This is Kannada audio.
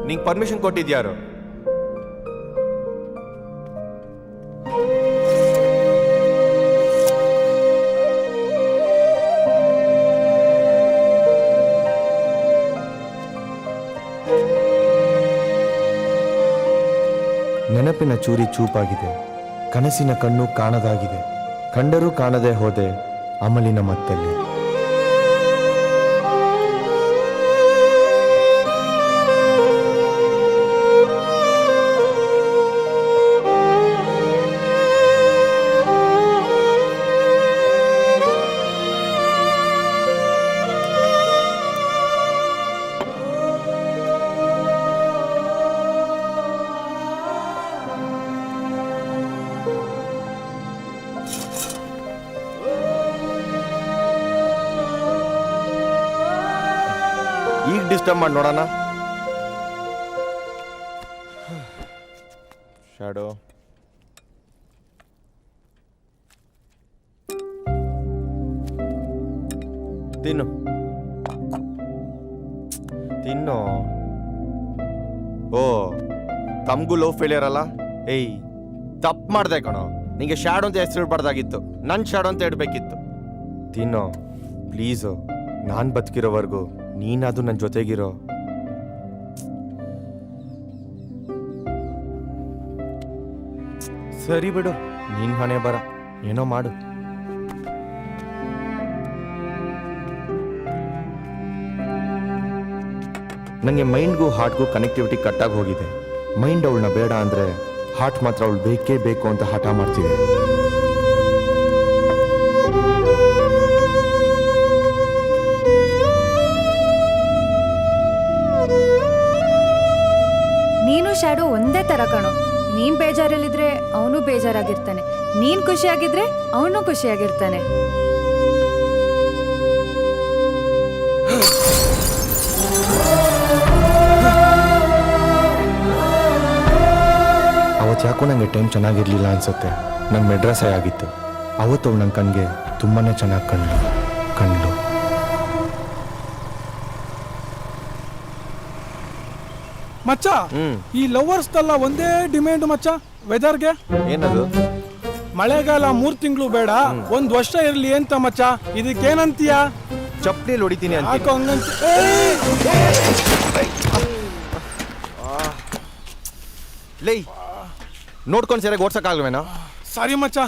ನಿಂಗೆ ಪರ್ಮಿಷನ್ ಕೊಟ್ಟಿದ್ಯಾರು? ನೆನಪಿನ ಚೂರಿ ಚೂಪಾಗಿದೆ, ಕನಸಿನ ಕಣ್ಣು ಕಾಣದಾಗಿದೆ, ಕಂಡರೂ ಕಾಣದೆ ಹೋದೆ ಅಮಲಿನ ಮತ್ತಲ್ಲಿ. ಈಗ ಡಿಸ್ಟರ್ಬ್ ಮಾಡಿ ನೋಡೋಣ. ಶಾಡೋ ತಿನ್ನು ತಿನ್ನು. ಓ, ತಮ್ಗೂ ಲವ್ ಫೇಲಿಯರ್ ಅಲ್ಲ? ಏಯ್, ತಪ್ಪು ಮಾಡ್ದೆ ಕಣೋ. ನಿಂಗೆ ಶಾಡೋ ಅಂತ ಹೆಸರು ಇಡ್ಬಾರ್ದಾಗಿತ್ತು, ನನ್ನ ಶಾಡೋ ಅಂತ ಇಡಬೇಕಿತ್ತು. ತಿನ್ನೋ ಪ್ಲೀಸು, ನಾನು ಬದುಕಿರೋವರೆಗೂ ನೀನಾದು ನನ್ನ ಜೊತೆಗಿರೋ. ಸರಿ ಬಿಡು, ನೀನ್ ಹಣೆ ಬರ, ಏನೋ ಮಾಡು. ನನಗೆ ಮೈಂಡ್ಗೂ ಹಾರ್ಟ್ಗೂ ಕನೆಕ್ಟಿವಿಟಿ ಕಟ್ಟಾಗಿ ಹೋಗಿದೆ. ಮೈಂಡ್ ಅವಳನ್ನ ಬೇಡ ಅಂದ್ರೆ ಹಾರ್ಟ್ ಮಾತ್ರ ಅವಳು ಬೇಕೇ ಬೇಕು ಅಂತ ಹಠ ಮಾಡ್ತಿದೆ. ನೀನು ಶ್ಯಾಡೋ ಒಂದೇ ತರ ಕಣೋ. ನೀನ್ ಬೇಜಾರಲ್ಲಿದ್ರೆ ಅವನು ಬೇಜಾರಾಗಿರ್ತಾನೆ, ನೀನ್ ಖುಷಿಯಾಗಿದ್ರೆ ಅವನು ಖುಷಿಯಾಗಿರ್ತಾನೆ. ಅವತ್ತು ಯಾಕೋ ನನಗೆ ಟೈಮ್ ಚೆನ್ನಾಗಿರ್ಲಿಲ್ಲ ಅನ್ಸುತ್ತೆ. ನಂಗೆ ಮೆಡ್ರಾಸೇ ಆಗಿತ್ತು. ಅವತ್ತು ಅವಳು ನನ್ನ ಕಣ್ಗೆ ತುಂಬಾನೇ ಚೆನ್ನಾಗಿ ಕಂಡ್ಲು. ಮಚ್ಚ, ಈ ಲವರ್ಸ್ದೆಲ್ಲ ಒಂದೇ ಡಿಮ್ಯಾಂಡ್ ಮಚ್ಚ. ವೆದರ್ಗೆ ಏನದು? ಮಳೆಗಾಲ 3 ತಿಂಗಳು ಬೇಡ, 1 ವರ್ಷ ಇರ್ಲಿ ಅಂತ ಮಚ್ಚ. ಇದಕ್ಕೇನಂತೀಯ? ಚಪ್ಪಲಿ ಹೊಡಿತೀನಿ ಅಂತ. ಲೈ, ನೋಡ್ಕೊಂಡು ಸರಿಯಾಗಿ ಓಡ್ಸಕ್ಕಾಗಲ್ವೇನೋ? ಸಾರಿ ಮಚ್ಚ.